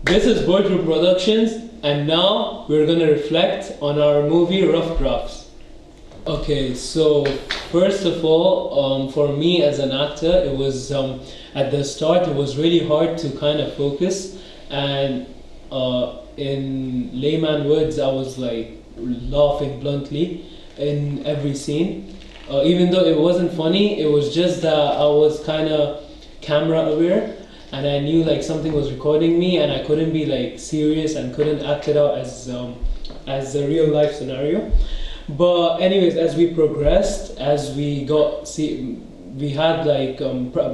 This is Boardroom Productions, and now we're gonna reflect on our movie Rough Drafts. Okay, so first of all, for me as an actor, it was at the start it was really hard to kind of focus, and in layman words, I was like laughing bluntly in every scene. Even though it wasn't funny, it was just that I was kind of camera aware, and I knew like something was recording me, and I couldn't be like serious and couldn't act it out as a real life scenario. But anyways, as we progressed, as we got we had like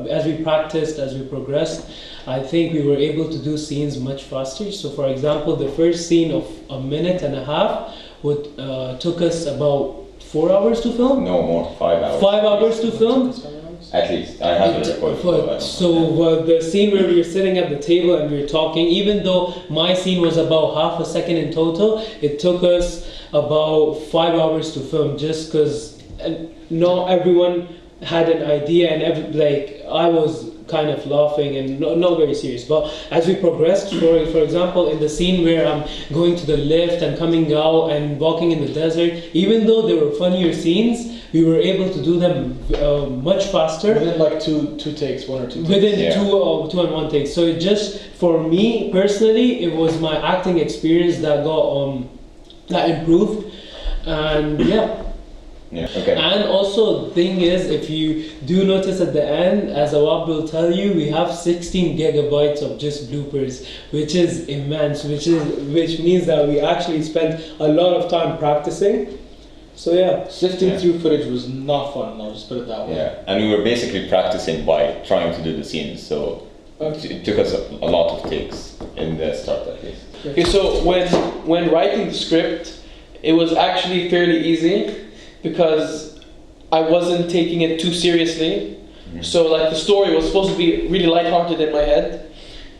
as we practiced, as we progressed, I think we were able to do scenes much faster. So for example, the first scene of a minute and a half would took us about 4 hours to film. No more, 5 hours. 5 hours to film. At least, I have to record. The scene where we were sitting at the table and we were talking, even though my scene was about half a second in total, it took us about 5 hours to film, just because not everyone had an idea, and I was kind of laughing and not very serious. But as we progressed, for example, in the scene where I'm going to the lift and coming out and walking in the desert, even though there were funnier scenes, we were able to do them much faster. Within like two takes, one or two takes. Within two and one take. So it just, for me personally, it was my acting experience that got that improved, and yeah. Yeah, okay. And also, the thing is, if you do notice at the end, as Awab will tell you, we have 16 gigabytes of just bloopers, which is immense, which means that we actually spent a lot of time practicing. So yeah. Sifting through footage was not fun, I'll just put it that way. Yeah, and we were basically practicing by trying to do the scenes, so it took us a lot of takes in the start at least. Okay, so when writing the script, it was actually fairly easy because I wasn't taking it too seriously. Mm-hmm. So like the story was supposed to be really lighthearted in my head,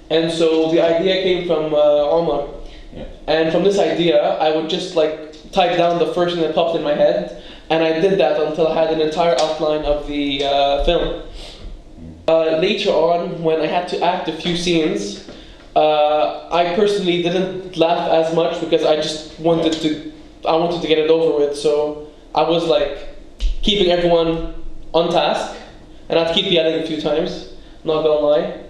and so the idea came from Omar. Yeah. And from this idea, I would just like type down the first thing that popped in my head, and I did that until I had an entire outline of the film. Later on, when I had to act a few scenes, I personally didn't laugh as much because I just wanted to get it over with. So I was like keeping everyone on task, and I had to keep yelling a few times. Not gonna lie.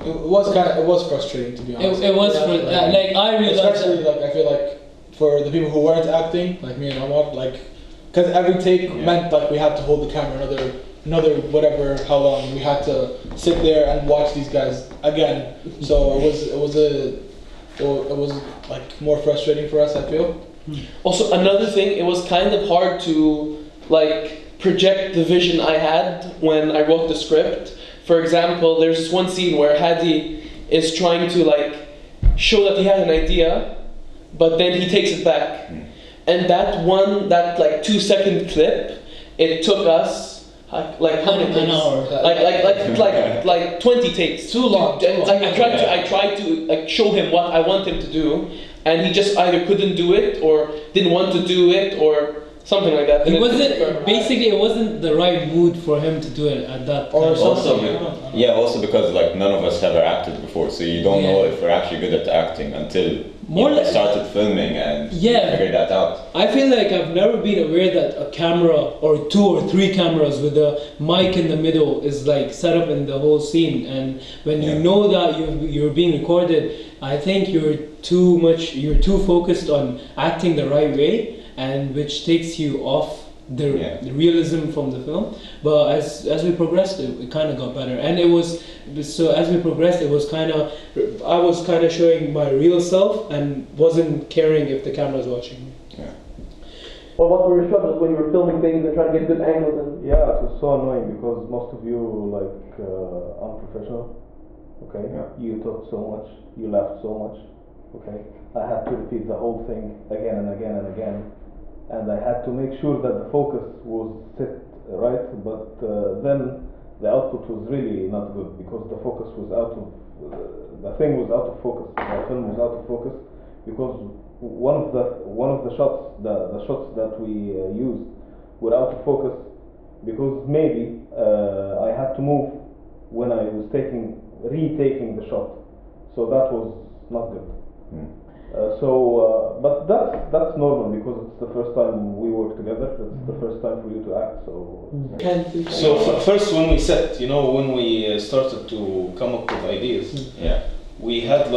It was frustrating, to be honest. It was like I realized, especially like I feel like for the people who weren't acting, like me and Omar, like because every take meant like we had to hold the camera another whatever how long, we had to sit there and watch these guys again. So it was like more frustrating for us, I feel. Also, another thing, it was kind of hard to like project the vision I had when I wrote the script. For example, there's this one scene where Hadi is trying to like show that he had an idea, but then he takes it back. And that like 2-second clip, it took us like how many takes? An hour. Like 20 takes. Too long. I tried to like show him what I want him to do, and he just either couldn't do it or didn't want to do it or something like that. It wasn't the right mood for him to do it at that time. Also because like none of us ever acted before, so you don't know if we're actually good at acting until you started filming and figure that out. I feel like I've never been aware that a camera or 2 or 3 cameras with a mic in the middle is like set up in the whole scene, and when you know that you're being recorded, I think you're too focused on acting the right way, and which takes you off the realism from the film. But as we progressed, it kind of got better, and as we progressed, I was kind of showing my real self and wasn't caring if the camera's watching me. Or what were your struggles when you were filming things and trying to get good angles and? Yeah, it was so annoying because most of you like unprofessional. Okay, you talked so much, you laughed so much. Okay, I had to repeat the whole thing again and again and again, and I had to make sure that the focus was set right. But then the output was really not good because the focus was the thing was out of focus. The film was out of focus because one of the shots, the shots that we used were out of focus because maybe I had to move when I was retaking the shot. So that was not good. Mm. But that's normal because it's the first time we work together. It's the first time for you to act. So So first, when we set, when we started to come up with ideas, Yeah. we had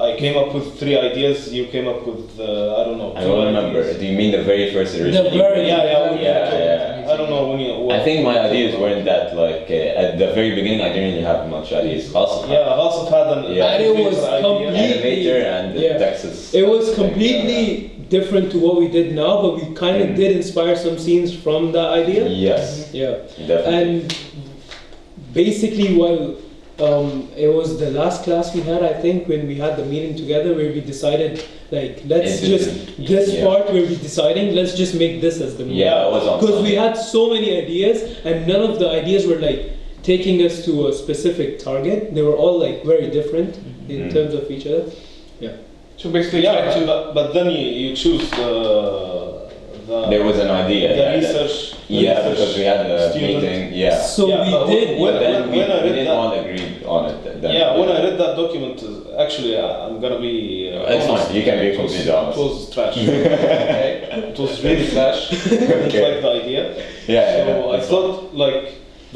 I came up with 3 ideas. You came up with I don't know. I 2 don't remember. ideas. Do you mean the very first original? Yeah. I don't know when you. I think my ideas weren't that at the very beginning. I didn't really have much ideas. Yeah, Ghasif had an Yeah. And it was idea. complete- Elevator and Yeah. Texas. It was completely different to what we did now, but we kind of did inspire some scenes from that idea. Yes, Yeah. definitely. And basically, while it was the last class we had, I think, when we had the meeting together, where we decided, let's this Yeah. part where we're deciding, let's just make this as the movie. Yeah, I was on. Because we something. had so many ideas, and none of the ideas were taking us to a specific target. They were all very different in terms of each other. So basically, try Yeah, to. but then you choose the There was an idea. the yeah, research. Yeah, because we had a student. meeting. Yeah. So Yeah, we but did. when- But then we I read didn't that- all agree on it. Then. Yeah, when I read that document, actually, I'm gonna be. It's honest. fine, you can be It was- completely honest. It was trash. Okay? It was really trash. I didn't Okay. like the idea. Yeah. So I that's thought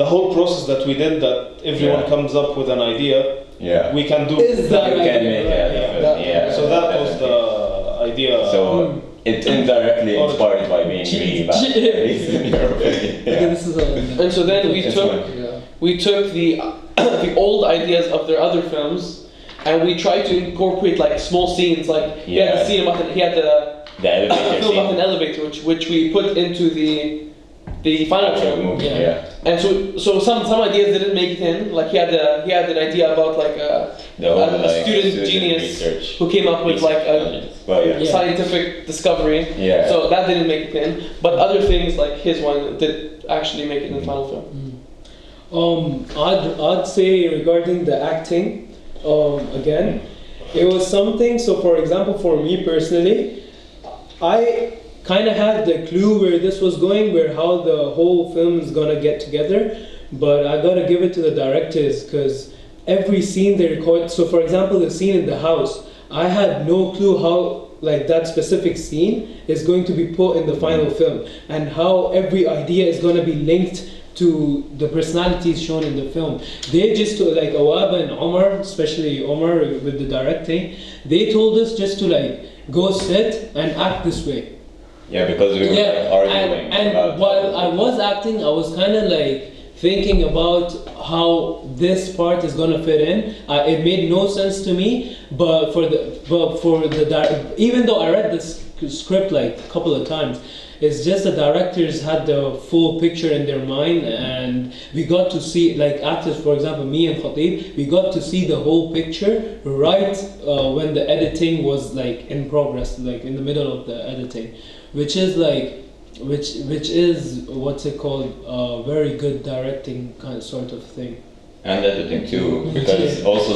the whole process that we did, that everyone Yeah. comes up with an idea, fine. Yeah. we can do. Is that You can make it. Yeah. Yeah. So that was the idea. So it indirectly Or- inspired by being really bad. In your opinion. Okay, Yeah. this is all. And so then we It's took fine. we took the the old ideas of their other films, and we tried to incorporate small scenes. He had the Yeah. scene about he had the The elevator film about an scene. elevator, which we put into the final Actual film. movie. Yeah. Yeah. And so some ideas didn't make it in. He had an idea about The whole a student genius research. who came up with a Well, yeah. Yeah. scientific discovery. Yeah. So that didn't make it in. But other things like his one did actually make it in the final film. I'd say regarding the acting, again, it was something. So, for example, for me personally, I kind of had the clue where this was going, where how the whole film is gonna get together. But I gotta give it to the directors because every scene they record. So, for example, the scene in the house, I had no clue how that specific scene is going to be put in the final film, and how every idea is going to be linked to the personalities shown in the film. They just Awab and Omar, especially Omar with the directing, they told us just to go sit and act this way. Yeah, because we were arguing. and about while I was acting, I was kind of thinking about how this part is gonna fit in. It made no sense to me, but for the even though I read this script a couple of times, it's just the directors had the full picture in their mind, and we got to see actors, for example, me and Khatib, we got to see the whole picture right when the editing was in progress, in the middle of the editing, which is which is what's it called, very good directing sort of thing. And editing too, because also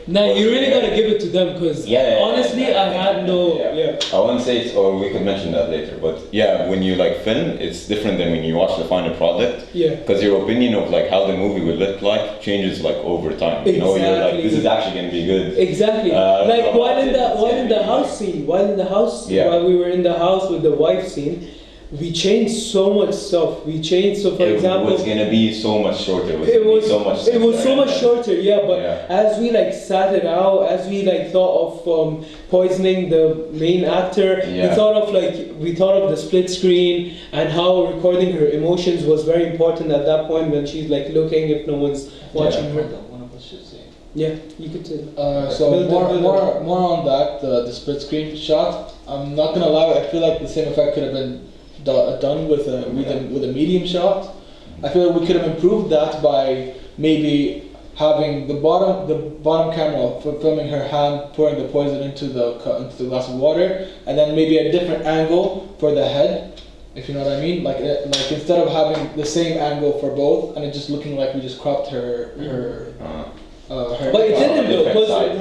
Now you really gotta give it to them because honestly I had no I won't say it's, or we could mention that later, but yeah, when you film, it's different than when you watch the final product. Yeah. Because your opinion of how the movie would look changes over time. You know, you're Exactly. this is actually gonna be good. Exactly. While in the house scene, Yeah. while we were in the house with the wife scene, we changed so much stuff. We changed, so for example, it was gonna be so much shorter. it was so much. it was so much shorter, yeah. But Yeah. as we sat it out, as we thought of poisoning the main actor, Yeah. we thought of the split screen and how recording her emotions was very important at that point when she's looking if no one's watching her. One of us should say. Yeah, you could say that. So Build it. more on that, the split screen shot. I'm not gonna lie, I feel like the same effect could have been done with a medium shot. I feel like we could have improved that by maybe having the bottom camera for filming her hand pouring the poison into the glass of water, and then maybe a different angle for the head, if you know what I mean. Instead of having the same angle for both, and it just looking like we just cropped her. But it didn't though, different because side.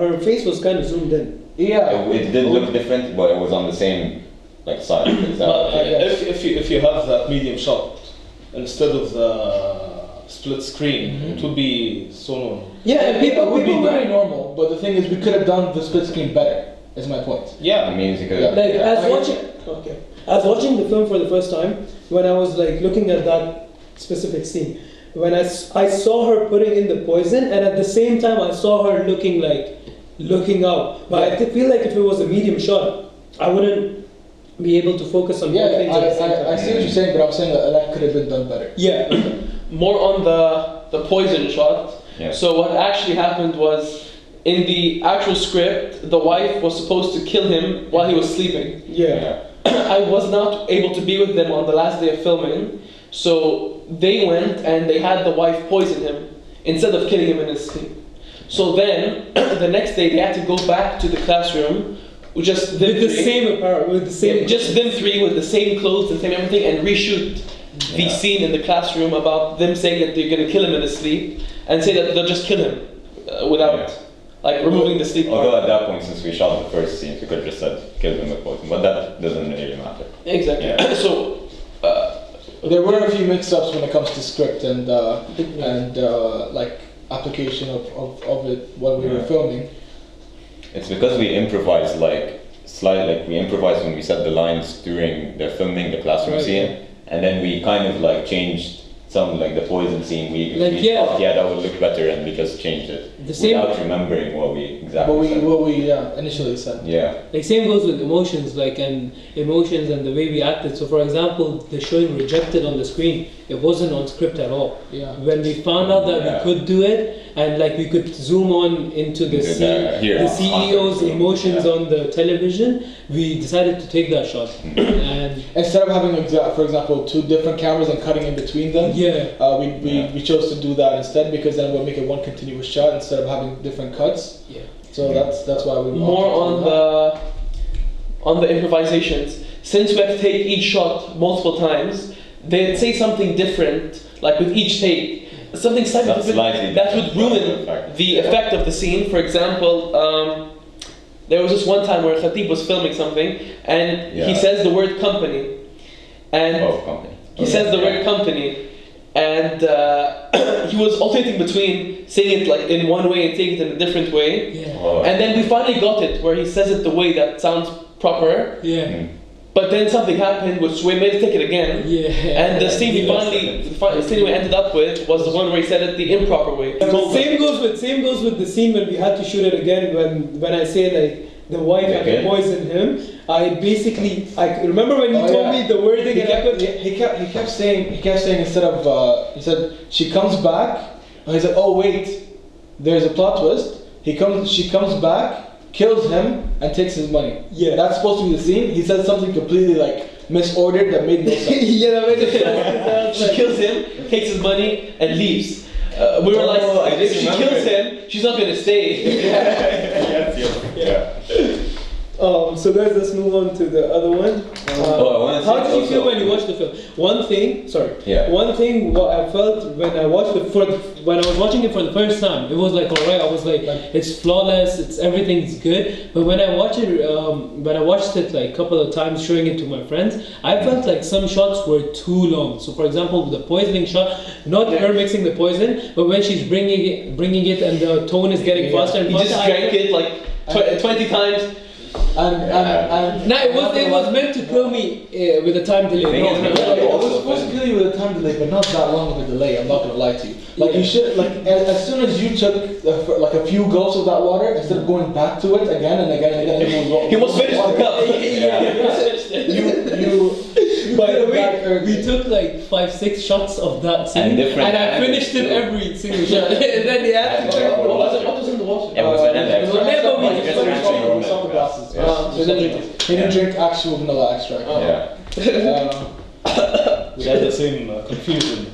her face was kind of zoomed in. Yeah. It did look different, but it was on the same side. Is that- But if you have that medium shot instead of the split screen, it would be so normal. Yeah, and It would be people very normal, but the thing is, we could have done the split screen better. Is my point. Yeah. It means you could. Yeah. Like yeah. as watching, okay, as watching the film for the first time, when I was like looking at that specific scene, when I saw her putting in the poison, and at the same time I saw her looking out. But I feel like if it was a medium shot, I wouldn't be able to focus on both things at the same time. I see what you're saying, but I'm saying that could have been done better. Yeah. more on the poison shot. Yeah. So what actually happened was, in the actual script, the wife was supposed to kill him while he was sleeping. Yeah. I was not able to be with them on the last day of filming, so they went and they had the wife poison him instead of killing him in his sleep. So then, the next day they had to go back to the classroom with just them With the three. same apparel, with the same. Just them three with the same clothes and same everything, and reshoot the scene in the classroom about them saying that they're gonna kill him in his sleep, and say that they'll just kill him without like removing the sleep Although part. at that point, since we shot the first scene, we could have just said kill them with poison, but that doesn't really matter. Exactly. Yeah. So. There were a few mix-ups when it comes to script and like application of it while we were filming. It's because we improvised we improvised when we said the lines during the filming the classroom Right, scene, and then we kind of like changed some like the poison scene. We thought that would look better, and we just changed it The same- without remembering what we exactly said. What we initially said. Yeah. Like same goes with emotions, and the way we acted. So for example, the showing Rejected on the screen, it wasn't on script at all. Yeah. When we found out that we could do it, and like we could zoom on into the CEO's emotions on the television, we decided to take that shot. And Instead of having, for example, two different cameras and cutting in between them, we chose to do that instead, because then we'll make it one continuous shot instead of having different cuts. Yeah. So that's why we More on the improvisations. Since we have to take each shot multiple times, they'd say something different, like with each take, something slightly different that would ruin the effect of the scene. For example, there was this one time where Khatib was filming something, and he says the word company, and he says the word company, and he was alternating between saying it like in one way and saying it in a different way. yeah. And then we finally got it where he says it the way that sounds proper. Yeah. But then something happened which we made us take it again. Yeah. And the scene we the scene we ended up with was the one where he said it the improper way. Same goes with the scene when we had to shoot it again. When I say like the wife had to poison him, I remember when you told me the wording, He kept saying instead of he said she comes back, and he said, oh wait, there's a plot twist. She comes back, kills him, and takes his money. Yeah. That's supposed to be the scene. He said something completely like misordered that made no sense. yeah, that made sense. She kills him, takes his money, and leaves. We were like, if she kills him, she's not gonna stay. So guys, let's move on to the other one. How did you feel when you watched the film? One thing what I felt when I watched when I was watching it for the first time, it was like alright. I was like, it's flawless, everything's good. But when I watched it like a couple of times, showing it to my friends, I felt like some shots were too long. So for example, the poisoning shot, not her mixing the poison, but when she's bringing it, and the tone is getting faster and He faster. just drank it like 20 times. And No, it was meant to kill me with a time delay. it was supposed to kill you with a time delay, but not that long of a delay. I'm not gonna lie to you. Like you should, like as soon as you took like a few gulps of that water, instead of going back to it again and again and again, He was finished the cup. By the way, we took like 5-6 shots of that scene, and I finished it every single shot. And then he had to turn What was in the water? It was He didn't drink actual vanilla extract. We had the same confusion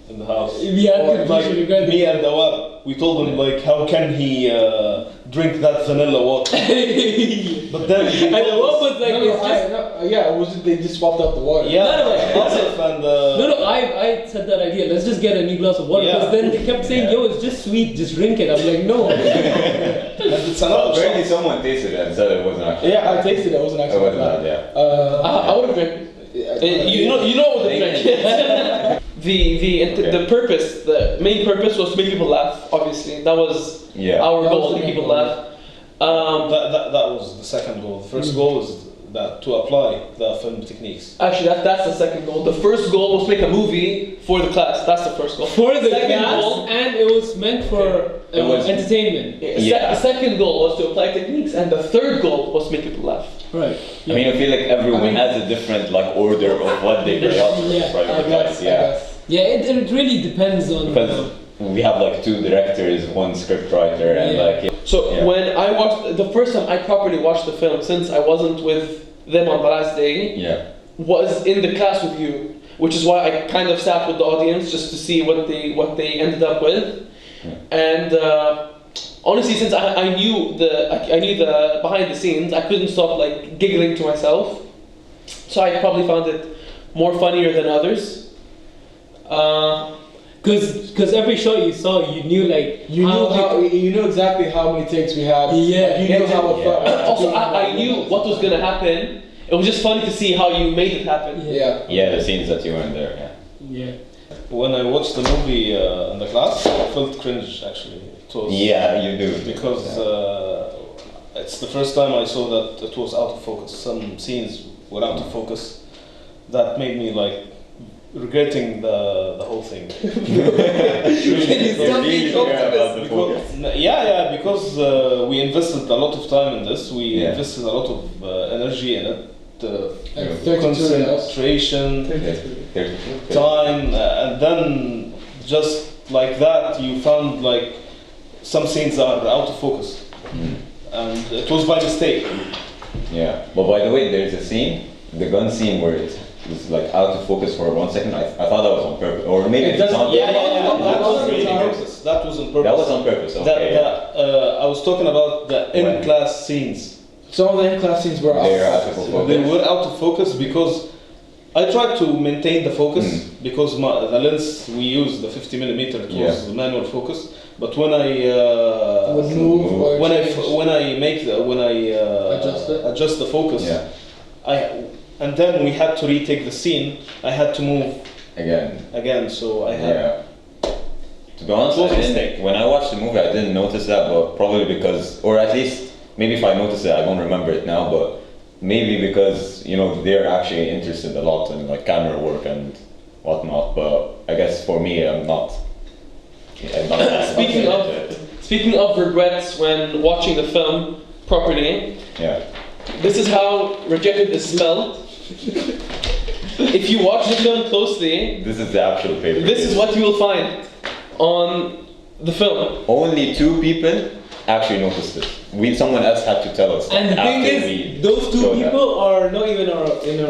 in the house. We had confusion regarding me and Dawab, we told him like, how can he drink that vanilla water? But then he And the told one us- was like, It was they just swapped out the water. Asif and I said that idea. Let's just get a new glass of water. Because then they kept saying, "Yo, it's just sweet. Just drink it." I'm like, no. and it's another Apparently shot. someone tasted it and said it wasn't actually. Yeah, I tasted it. It wasn't It actually wasn't bad. bad, yeah. I would have drank it. You know what the drink. the purpose, the main purpose was to make people laugh. Obviously, that was our goal, to make people laugh. That was the second goal. The first goal was that to apply the film techniques. Actually, that's the second goal. The first goal was to make a movie for the class. That's the first goal. For the class, and it was meant for entertainment. The second goal was to apply techniques, and the third goal was to make people laugh. Right. I mean, I feel like everyone has a different order of what they prioritize. It really depends on. Because we have two directors, one script writer, and when I watched the first time I properly watched the film, since I wasn't with them on the last day, was in the class with you, which is why I kind of sat with the audience just to see what they ended up with, and honestly, since I knew the behind the scenes, I couldn't stop giggling to myself, so I probably found it more funnier than others. Because every shot you saw, you knew you knew exactly how many takes we had. Yeah. You knew how it felt. Also, I knew what was gonna happen. It was just funny to see how you made it happen. Yeah, the scenes that you were in there. Yeah. When I watched the movie in the class, I felt cringe actually. You do. Because it's the first time I saw that it was out of focus. Some scenes were out of focus. That made me regretting the whole thing. Because we invested a lot of time in this. We invested a lot of energy in it. Concentration, time, and then just like that, you found some scenes are out of focus, and it was by mistake. Yeah, but by the way, there's a scene, the gun scene, where it was out of focus for 1 second. I thought that was on purpose, or maybe it's not. That was on purpose. That was on purpose. That was on purpose. Okay. I was talking about the in-class scenes. Some of the in-class scenes were out of focus. They were out of focus because I tried to maintain the focus because the lens we used, the 50mm, it was manual focus. But when I adjust the focus, and then we had to retake the scene. I had to move again. So I had. To be honest, when I watched the movie, I didn't notice that, but probably because, or at least maybe if I noticed it, I don't remember it now. But maybe because they're actually interested a lot in camera work and whatnot. But I guess for me, I'm not. Speaking of regrets when watching the film properly, this is how Rejected is spelled. If you watch the film closely, this is the actual paper. This is what you will find on the film. Only 2 people actually noticed it. Someone else had to tell us. And the thing is, those 2 people are not even in our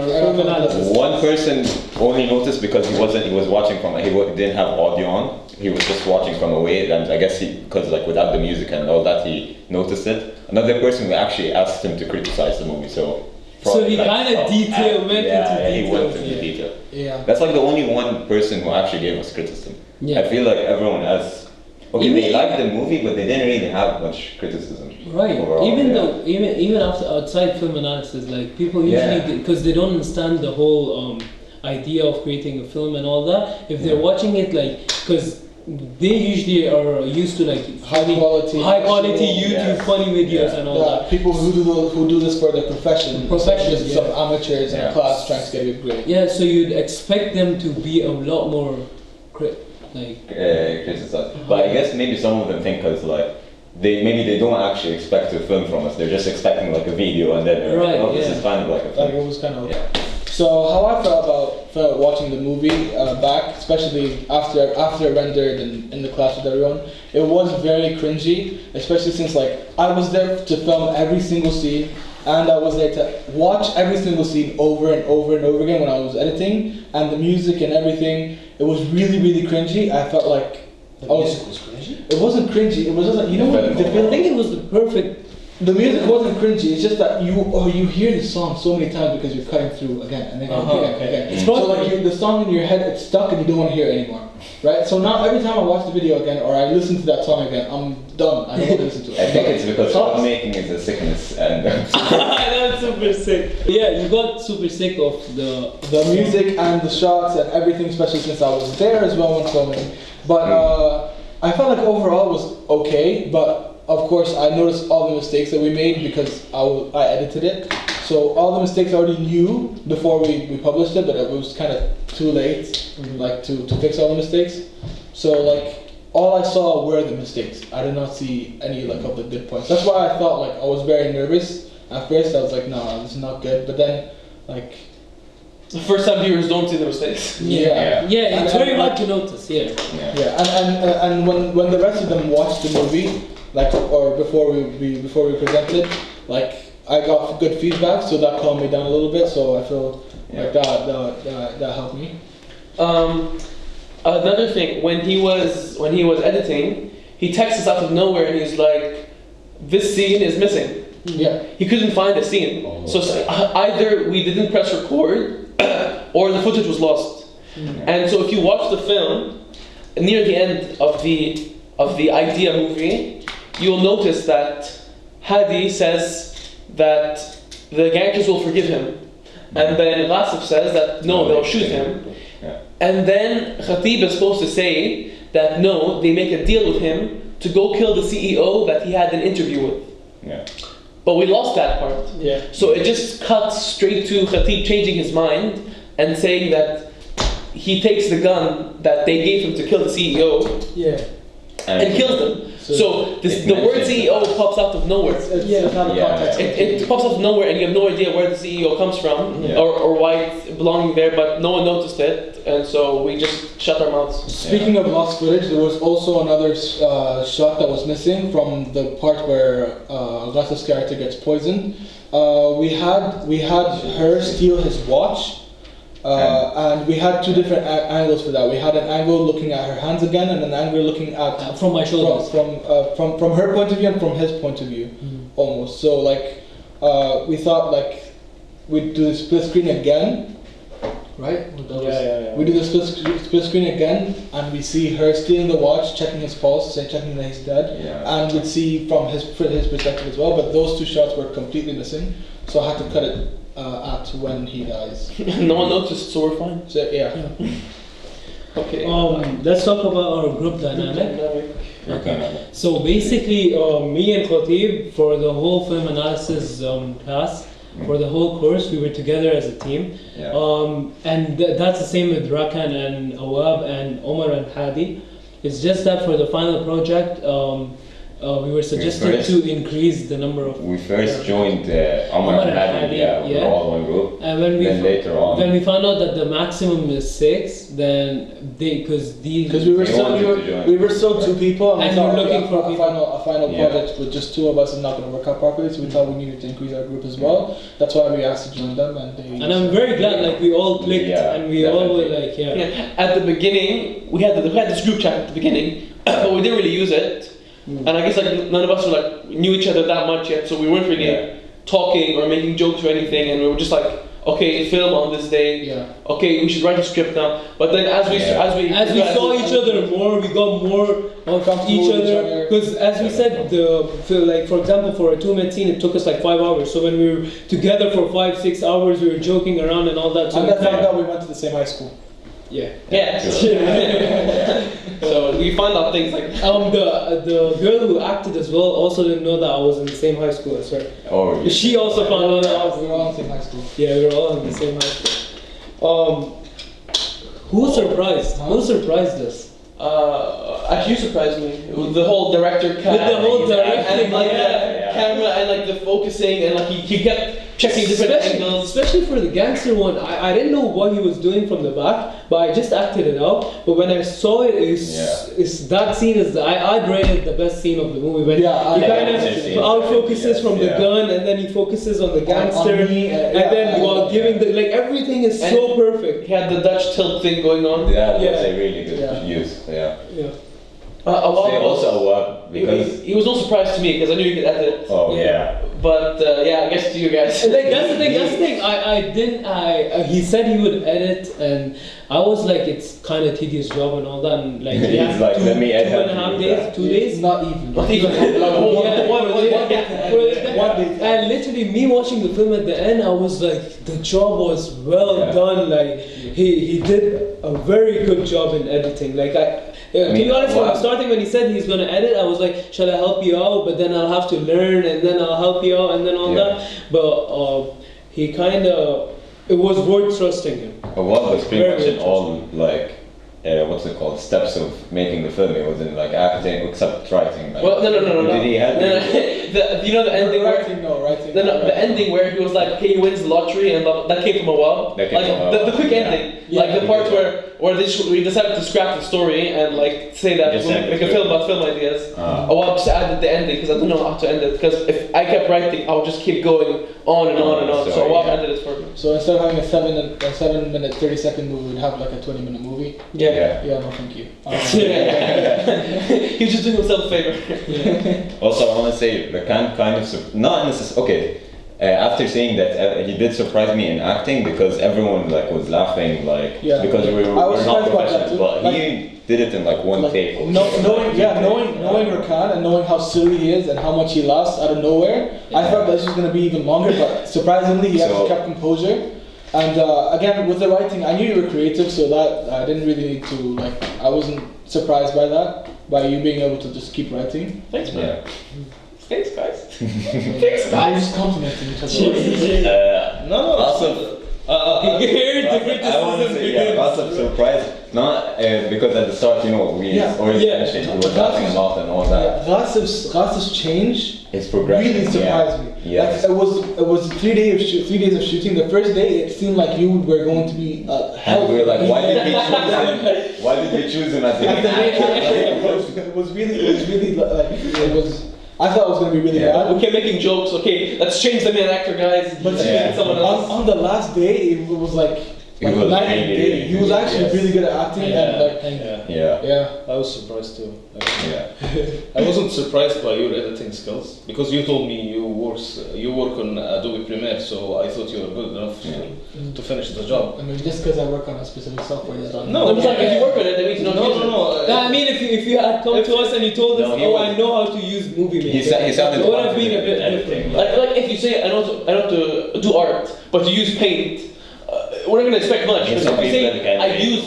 film analysis. One person only noticed because he was watching from, he didn't have audio on. He was just watching from away, and I guess because without the music and all that, he noticed it. Another person, we actually asked him to criticize the movie, so he kind of he went into detail. Yeah. That's the only one person who actually gave us criticism. Yeah. I feel like everyone else, they liked the movie, but they didn't really have much criticism. Right. Overall, even after outside film analysis, people usually, because they don't understand the whole idea of creating a film and all that, if they're watching it because they usually are used to high quality YouTube funny videos and all that. People who do this for their profession. Professionals, some amateurs in a class trying to get a good grade. Yeah, so you'd expect them to be a lot more criticize. But I guess maybe some of them think because they don't actually expect a film from us. They're just expecting a video, and then this is kind of a film. It was kind of. So how I felt about watching the movie back, especially after it rendered in the class with everyone, it was very cringy, especially since I was there to film every single scene, and I was there to watch every single scene over and over and over again when I was editing, and the music and everything. It was really, really cringy. I felt the music was cringy. It wasn't cringy. It was just I think it was the perfect The music wasn't cringy. It's just that you hear the song so many times because you're cutting through again and again and again. It's so like the song in your head, it's stuck and you don't want to hear it anymore, right? So now every time I watch the video again or I listen to that song again, I'm done. I don't want to listen to it. I think it's because filmmaking is a sickness and. That's super sick. Yeah, you got super sick of the music and the shots and everything, especially since I was there as well when filming. But I felt like overall it was okay, but. Of course, I noticed all the mistakes that we made because I edited it. So all the mistakes I already knew before we published it, but it was kind of too late, like to fix all the mistakes. So like all I saw were the mistakes. I did not see any like of the good points. That's why I thought like I was very nervous at first. I was like, no, this is not good. But then like. The first time viewers don't see the mistakes. Yeah, it's very hard to notice. Yeah. And when the rest of them watched the movie. Like or before we presented, like I got good feedback, so that calmed me down a little bit. So I feel like that helped me. Another thing, when he was editing, he texts us out of nowhere and he's like, "This scene is missing." Yeah. He couldn't find the scene, so either we didn't press record, or the footage was lost. And so if you watch the film, near the end of the idea movie. You'll notice that Hadi says that the gangsters will forgive him. And then Ghasif says that no, they'll shoot him. And then Khatib is supposed to say that no, they make a deal with him to go kill the CEO that he had an interview with. But we lost that part. So it just cuts straight to Khatib changing his mind and saying that he takes the gun that they gave him to kill the CEO and kills them. So the word CEO pops out of nowhere. It pops out of nowhere and you have no idea where the CEO comes from or why it's belonging there, but no one noticed it, and so we just shut our mouths. Speaking of lost footage, there was also another shot that was missing from the part where Ghasif's character gets poisoned. We had her steal his watch. And we had two different angles for that. We had an angle looking at her hands again, and an angle looking at from my shoulders, from her point of view and from his point of view, almost. So like, we thought like we'd do the split screen again, right? We do the split screen again, and we see her stealing the watch, checking his pulse, and checking that he's dead, and we'd see from his perspective as well. But those two shots were completely missing, so I had to cut it. At when he dies. No one noticed, so we're fine. So, Okay. Let's talk about our group dynamic. Okay. So basically, me and Khatib, for the whole film analysis class, for the whole course, we were together as a team. And that's the same with Rakan and Awab and Omar and Hadi. It's just that for the final project, we were suggested to increase the number of. We first joined Omar and Hadi, we were all one group. And when later on, when we found out that the maximum is 6, then because we were still 2 people, and we were looking for a final project with just 2 of us is not going to work out properly. So we thought we needed to increase our group as well. That's why we asked to join them, and I'm very glad like we all clicked and we all were like At the beginning, we had this group chat at the beginning, but we didn't really use it. And I guess like none of us were like knew each other that much yet, so we weren't really talking or making jokes or anything, and we were just like, okay, film on this day. Okay, we should write a script now. But then as we saw each other more, we got more of each other. Because as we said, for example, for a 2-minute scene, it took us like 5 hours. So when we were together for 5-6 hours, we were joking around and all that. So and I found out we went to the same high school. So we found out things like the girl who acted as well also didn't know that I was in the same high school as her. She also found out that we were all in the same high school. Yeah, we were all in the same high school. Who surprised? Who surprised us? Actually, you surprised me. It was the whole director with the whole directing and like the camera and like the focusing and like he kept checking different angles. Especially for the gangster one, I didn't know what he was doing from the back, but I just acted it out. But when I saw it, that scene is I'd rate it the best scene of the movie. When he kind of out focuses from the gun and then he focuses on the gangster and then while giving the everything is so perfect. He had the Dutch tilt thing going on. That's a really good use. Also, because he was no surprise to me because I knew he could edit. oh yeah. But yeah, I guess to you guys. Like that's the thing. That's the thing. I didn't. He said he would edit, and I was like, it's kind of tedious job and all that. And like, He's yeah, like, two, let me edit 2.5 days, that. 2 days. Not even. Not even. And literally, me watching the film at the end, I was like, the job was well done. Like he did a very good job in editing. Like to be honest, from starting when he said he's gonna edit, I was like, shall I help you out? But then I'll have to learn, and then I'll help you out, and then all that. But he kind of, it was worth trusting him. But what was pretty much in all like what's it called, steps of making the film? It wasn't like acting, except writing. Like, well, no. Did he help you? You know the ending where Writing. the ending where he was like, okay, he wins the lottery, and that came from a well. That came from a the well. quick ending, like the part where we decided to scrap the story and like say that Just we'll end make it. a film about film ideas. Well, just added the ending because I didn't know how to end it. Because if I kept writing, I would just keep going on and on and on. So I ended it for me. So instead of having a 7 minute 30-second movie, we'd have like a 20-minute movie. Yeah. Yeah, no, thank you. He was just doing himself a favor. Also, I want to say the kind of not necessarily okay. After saying that, he did surprise me in acting because everyone like was laughing because we were I was not surprised by that professionals, too. but he did it in like one take. Knowing Rakan and knowing how silly he is and how much he lost out of nowhere, I thought this was going to be even longer. But surprisingly, he actually kept composure. And again, with the writing, I knew you were creative, so that I didn't really need to I wasn't surprised by that, by you being able to just keep writing. Thanks, man. Yeah. Thanks, guys. Thanks, guys. Just complimenting each other. I want to say, lots of surprise. Not because at the start, we always mentioned he was laughing a lot and all that. Ghasif's change His progression really surprised me. Yes. Like it was 3 days of shooting. The first day, it seemed like you were going to be hell. And we were like, why did we choose him? Why did we choose him as the main actor? It was I thought it was going to be really bad. Okay, making jokes. Okay, let's change the main actor, guys. Let's change someone else. On the last day, it was like night and day. He was actually really good at acting. I was surprised too. I wasn't surprised by your editing skills because you told me you work on Adobe Premiere, so I thought you were good enough to finish the job. I mean, just because I work on a specific software is not. No, it's like if you work on it, that means you don't use it. I mean, if you had come to us and you told us, I know how to use Movie Maker, He sounded it would have been a bit editing. different. Like if you say I know to do art, but you use Paint, we're not gonna expect much. Because if you say I use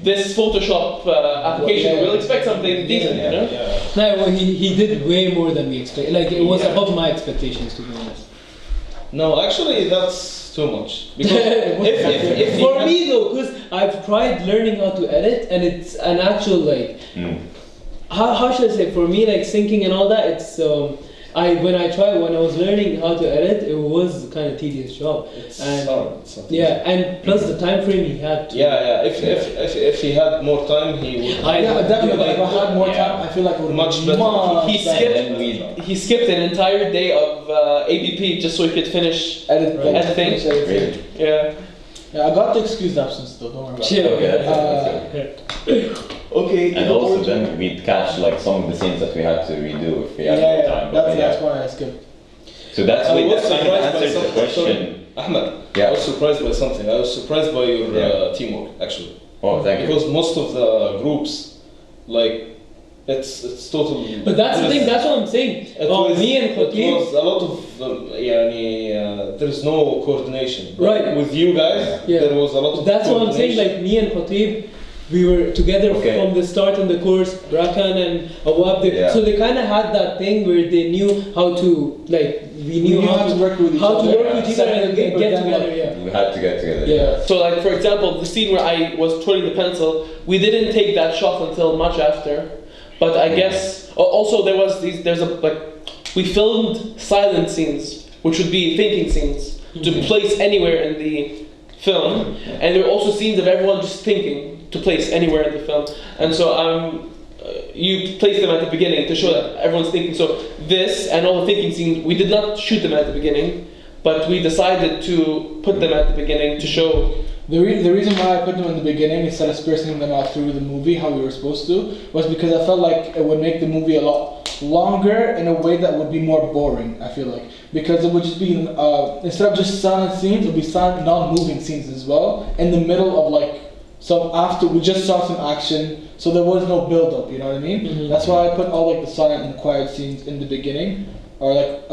this Photoshop application, we'll expect something decent, you know? No, well, he did way more than we expected. Like it was above my expectations, to be honest. No, actually, that's too much. Because if for me though, because I've tried learning how to edit, and it's an actual how should I say? For me, like syncing and all that, it's when I was learning how to edit, it was kind of tedious job. It's and hard. and plus the time frame he had. If he had more time, he would. Definitely. If I had more time, I feel like it would Much better. He skipped an entire day of ABP just so he could finish editing. Yeah. I got the excused absence though. Don't worry about it. Okay. And also then we'd catch some of the scenes that we had to redo if we had more time. That's why I skipped. So that kind of answers the question. Ahmed, I was surprised by something. I was surprised by your teamwork, actually. Oh, thank you. Because most of the groups, it's total. But that's the thing. That's what I'm saying. Me and Khatib. It was a lot of there's no coordination. Right. With you guys, there was a lot of. That's what I'm saying. Like me and Khatib, we were together from the start in the course. Rakan and Awab, so they kind of had that thing where they knew how to we knew how to work with each other and get together. We had to get together. Yeah. So for example, the scene where I was twirling the pencil, we didn't take that shot until much after. But I guess also we filmed silent scenes, which would be thinking scenes, to place anywhere in the film, and there were also scenes of everyone just thinking to place anywhere in the film, and so you place them at the beginning to show that everyone's thinking. So this and all the thinking scenes, we did not shoot them at the beginning, but we decided to put them at the beginning to show. The reason why I put them in the beginning instead of spacing them out through the movie how we were supposed to was because I felt like it would make the movie a lot longer in a way that would be more boring. I feel like because it would just be instead of just silent scenes, it would be silent, non-moving scenes as well in the middle of like some after we just saw some action, so there was no build-up. You know what I mean? Mhm. That's why I put all like the silent and quiet scenes in the beginning, or like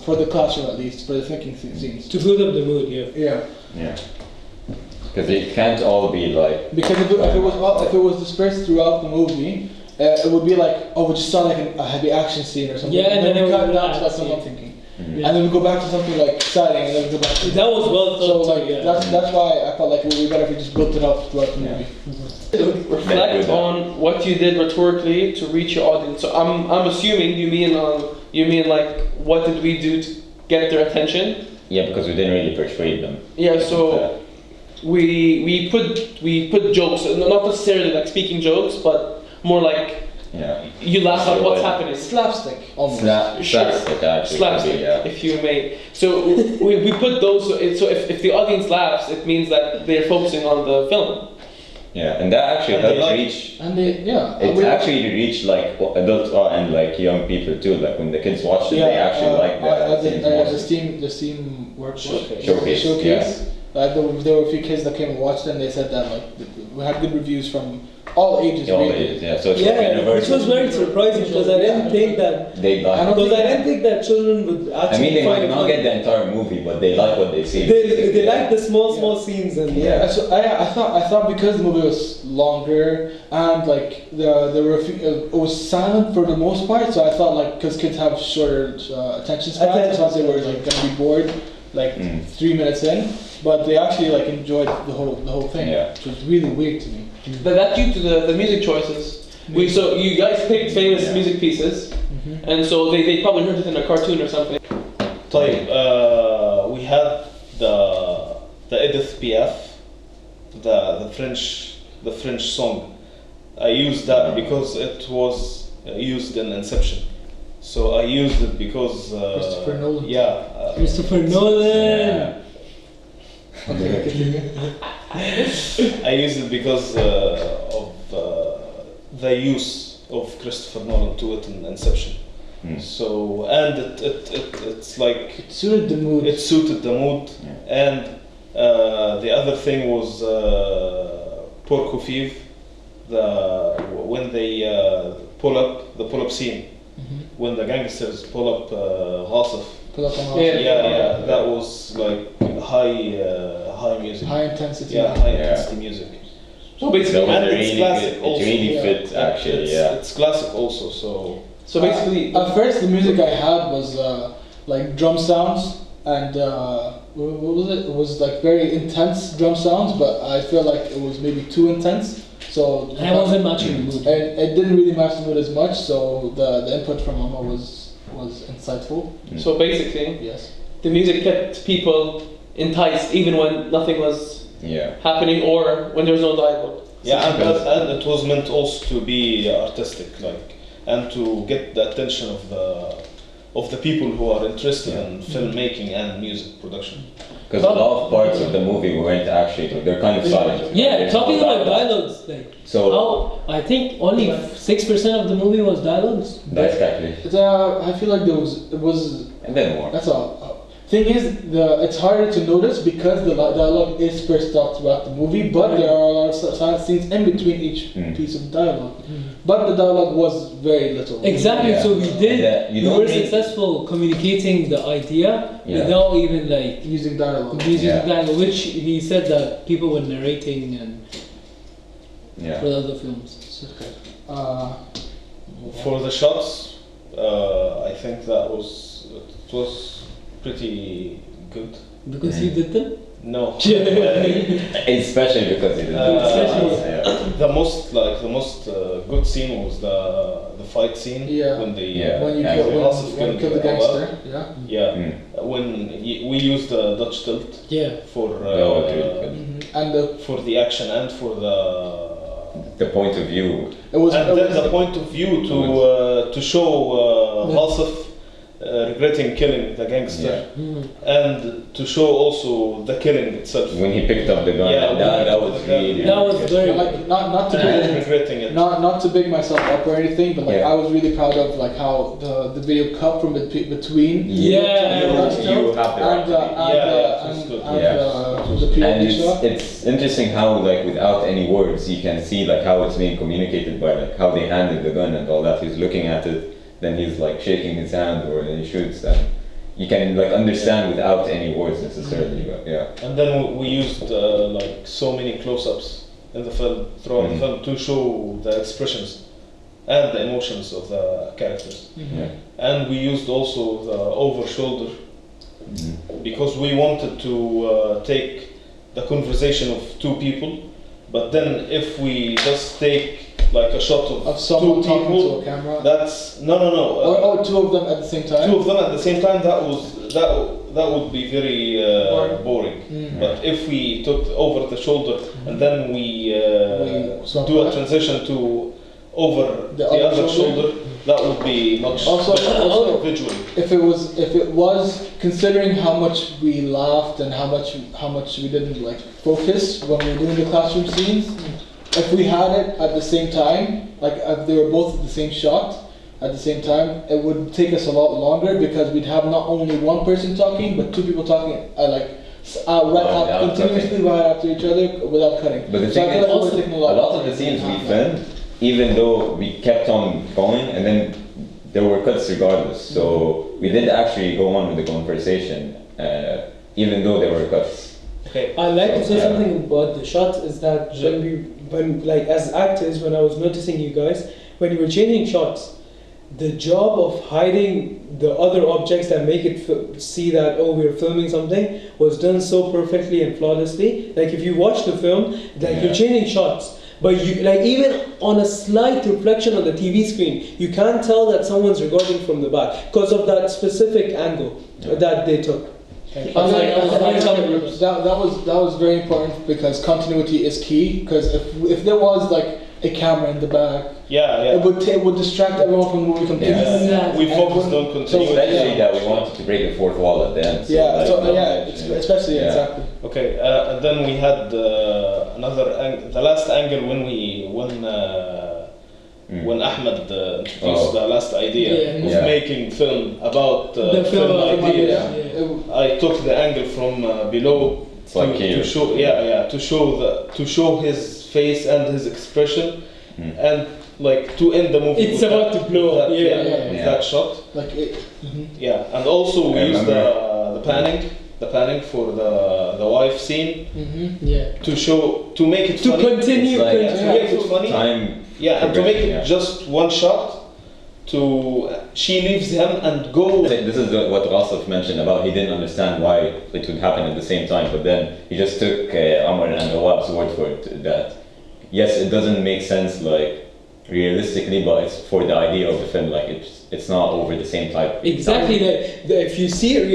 for the classroom at least, for the thinking scenes. To build up the mood, yeah. Yeah. Yeah. Because it can't all be like. Because if it was dispersed throughout the movie, it would be like, oh, we just saw like a heavy action scene or something. Yeah, and then we it cut would down to like relax, someone yeah. thinking, Mhm. and then we go back to something like exciting, and then we go back. That was well So thought. like Yeah. that's why I felt like it would be better if we just built it up throughout the movie. Reflect on what you did rhetorically to reach your audience. So I'm assuming you mean like what did we do to get their attention? Yeah, because we didn't really persuade them. Yeah, so we put jokes, not necessarily like speaking jokes, but more like Yeah. you laugh at what's happening. Slapstick, almost. Slapstick actually. Slapstick, could be, yeah. if you may. So we put those. So if the audience laughs, it means that they're focusing on the film. Yeah, and that actually And they helped like- reach. And they, yeah. It actually reached like adults and like young people too. Like when the kids watched it, they actually liked that. The Steam workshop. Showcase, Showcase. There were a few kids that came and watched it, and they said that like we had good reviews from all ages. All really. ages, yeah. So it's Yeah, like which was very surprising because I didn't think that they like. because I didn't think that children would I actually mean, they find might it not funny. get the entire movie, but they like what they see. They like the small scenes and Yeah. So I thought because the movie was longer and like there were a few, it was silent for the most part. So I thought like because kids have shorter attention spans, I thought they were like gonna be bored like 3 minutes in. But they actually like enjoyed the whole thing, Yeah. which was really weird to me. But that due to the music choices. So you guys picked famous music pieces, and so they probably heard it in a cartoon or something. طيب we had the Edith Piaf, the French song. I used that because it was used in Inception. So I used it because Christopher Nolan. Yeah. Christopher Nolan. I used it because of the use of Christopher Nolan to it in Inception. So and it's like It suited the mood. it suited the mood, and the other thing was Porco Fiv, when they pull up scene, when the gangsters pull up Ghasif. Pull up on Yeah, that was like high music. high intensity. Yeah, high intensity music. So basically, And They're it's really classic good. also. It really fit actually, yeah. It's classic also, so so basically, At first, the music I had was like drum sounds and what was it? It was like very intense drum sounds, but I feel like it was maybe too intense. So And I wasn't matching the mood. and it didn't really match the mood as much. So the input from Mama was insightful. so basically, Yes. the music kept people enticed even when nothing was happening or when there was no dialogue. yeah, and it was meant also to be artistic, like, and to get the attention of the people who are interested in filmmaking and music production. Because a lot of parts of the movie we weren't actually, they're kind of silent. Yeah, There's talking no about dialogue. dialogues, like So I think only 6% of the movie was dialogues. that's actually, I feel like it was. and then more. That's all. Thing is, it's harder to notice because the dialogue is spaced out throughout the movie, but there are a lot of silent scenes in between each piece of dialogue. But the dialogue was very little. Exactly. Yeah. So we did. And, you we don't were need- successful communicating the idea without even like Using dialogue. using Yeah. dialogue, which he said that people were narrating and for the other films. For the shots, I think it was pretty good. Because you did them. No. Especially because it is. The most good scene was the fight scene. Yeah. When they When you Yeah. kill, Ghasif when you kill the killed gangster. Yeah. Yeah. When we used the Dutch tilt Yeah. for And the for the action and for The point of view. it was. and it then was the point of view to show Ghasif regretting killing the gangster, and to show also the killing itself. When he picked up the gun, that was really. That was very like not to regretting it. Not to big myself up or anything, but like I was really proud of like how the video cut from between. You have the and it's interesting how like without any words you can see like how it's being communicated by like how they handle the gun and all that. He's looking at it, then he's like shaking his hand or he shoots, and you can like understand without any words necessarily. But and then we used like so many close-ups in the film throughout the film to show the expressions and the emotions of the characters. And we used also the over shoulder because we wanted to take the conversation of two people, but then if we just take like a shot of someone two talking people, to a camera. that's no. Two of them at the same time. Two of them at the same time. That would be very boring. But if we took over the shoulder and then we do a transition to over the other shoulder, that would be much also visually. If it was considering how much we laughed and how much we didn't like focus when we were doing the classroom scenes. If we had it at the same time, like if they were both at the same shot at the same time, it would take us a lot longer because we'd have not only one person talking, but two people talking continuously right after each other without cutting. But the thing is, also, a lot of the scenes we filmed, even though we kept on going, and then there were cuts regardless. So we did actually go on with the conversation, even though there were cuts. Okay. I'd like to say something about the shots is that when like as actors, when I was noticing you guys, when you were changing shots, the job of hiding the other objects that make it see that we're filming something was done so perfectly and flawlessly. Like if you watch the film, like you're changing shots, but you like even on a slight reflection on the TV screen, you can't tell that someone's recording from the back because of that specific angle that they took. That was very important because continuity is key. Because if there was like a camera in the back, it would distract everyone from the movie completely. We focused on continuity. Especially that we wanted to break the fourth wall at the end. So especially exactly. Okay, and then we had the last angle when Ahmed introduced the last idea of making film about the film ideas. I took the angle from below to show his face and his expression, and like to end the movie. It's about to blow up. That shot. And also we used the panning for the wife scene to make it funny. Continue to make it funny. And to make it just one shot. She leaves him and go. This is what Rasif mentioned about he didn't understand why it would happen at the same time, but then he just took Amr and Awab's word for it that yes, it doesn't make sense like realistically, but it's for the idea of the film, like it's not over the same type. Exactly. If you see it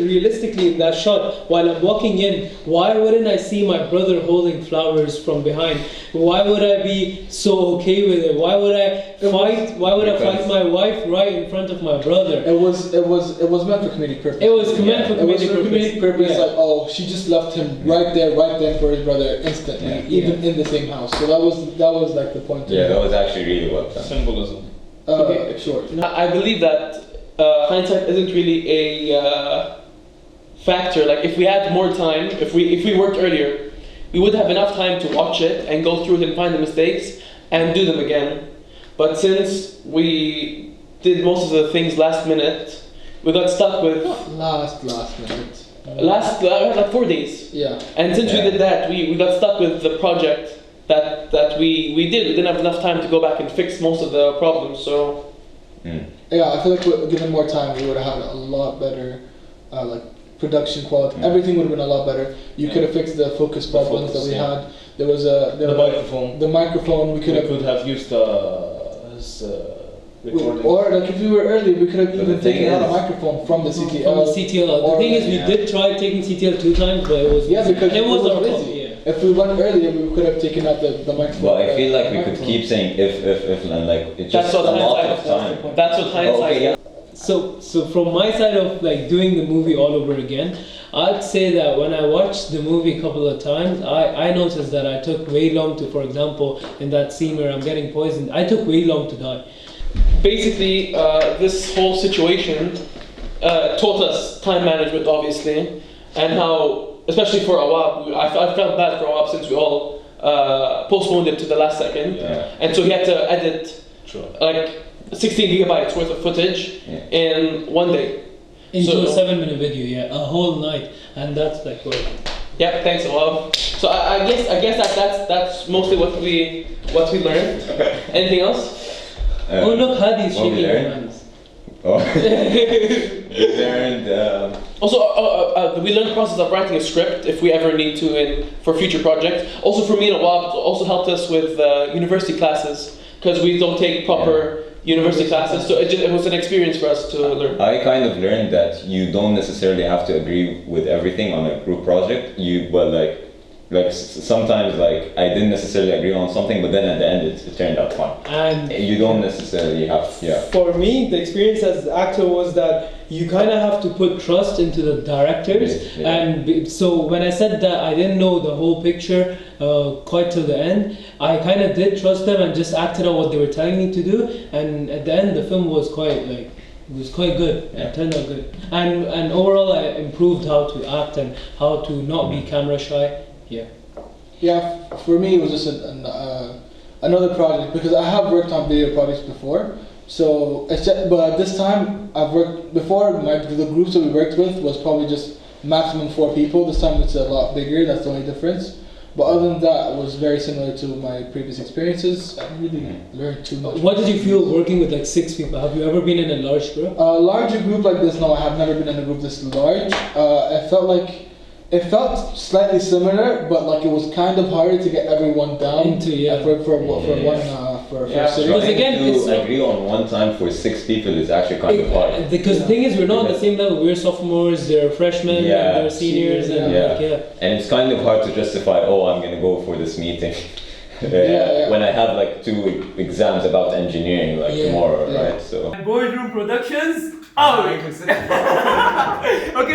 realistically in that shot, while I'm walking in, why wouldn't I see my brother holding flowers from behind? Why would I be so okay with it? Why would I fight? Why would I fight my wife right in front of my brother? It was meant for comedic purpose. It was meant for comedic purpose. Like, oh, she just left him right then for his brother instantly, even in the same house. So that was like the point. That was actually really well done. Symbolism. Okay, sure. I believe that hindsight isn't really a factor. Like if we had more time, if we worked earlier, we would have enough time to watch it and go through it and find the mistakes and do them again. But since we did most of the things last minute, we got stuck with last minute. Like 4 days. Yeah. And since we did that, we got stuck with the project that we did. We didn't have enough time to go back and fix most of the problems. So yeah, I feel like given more time, we would have had a lot better like production quality. Everything would have been a lot better. You could have fixed the focus problems that we had. There was the microphone. The microphone we could have used his recording. Or like if we were early, we could have even taken out a microphone from the CTL. The thing is, we did try taking CTL 2 times, but it was because it was our fault. busy. If we went earlier, we could have taken out the microphone. Well, I feel like we could keep saying if and like it just a lot of time. That's what hindsight. so from my side of like doing the movie all over again, I'd say that when I watched the movie a couple of times, I noticed that I took way long to, for example, in that scene where I'm getting poisoned, I took way long to die. Basically, this whole situation taught us time management, obviously, and how, especially for Awab, I felt bad for Awab since we all postponed it to the last second, and so he had to edit like 16 gigabytes worth of footage in one day. Into a 7-minute video, a whole night, and that's like work. Yeah, thanks Awab. So I guess that's mostly what we learned. Anything else? Oh look, Hadi's shaking his hands. Oh. We learned. Also, we learned the process of writing a script if we ever need to for future projects. Also, for me and Awab, it also helped us with university classes because we don't take proper university classes, so it was an experience for us to learn. I kind of learned that you don't necessarily have to agree with everything on a group project. Sometimes I didn't necessarily agree on something, but then at the end it turned out fine. And you don't necessarily have. For me, the experience as an actor was that you kind of have to put trust into the directors, and so when I said that I didn't know the whole picture quite till the end, I kind of did trust them and just acted out what they were telling me to do, and at the end the film was quite good. It turned out good, and overall I improved how to act and how to not be camera shy. Yeah, for me it was just another project because I have worked on video projects before. So, but this time I've worked before. The groups that we worked with was probably just maximum 4 people. This time it's a lot bigger. That's the only difference. But other than that, it was very similar to my previous experiences. I didn't really learn too much. What did you feel working with 6 people? Have you ever been in a large group? A larger group like this? No, I have never been in a group this large. It felt slightly similar, but it was kind of harder to get everyone down for city. Because again, to agree on one time for 6 people is actually kind of hard. Because the thing is, we're not on the same level. We're sophomores, they're freshmen, they're seniors, and and it's kind of hard to justify. Oh, I'm gonna go for this meeting. When I have 2 exams about engineering tomorrow, right? So. Boardroom Productions out. Okay.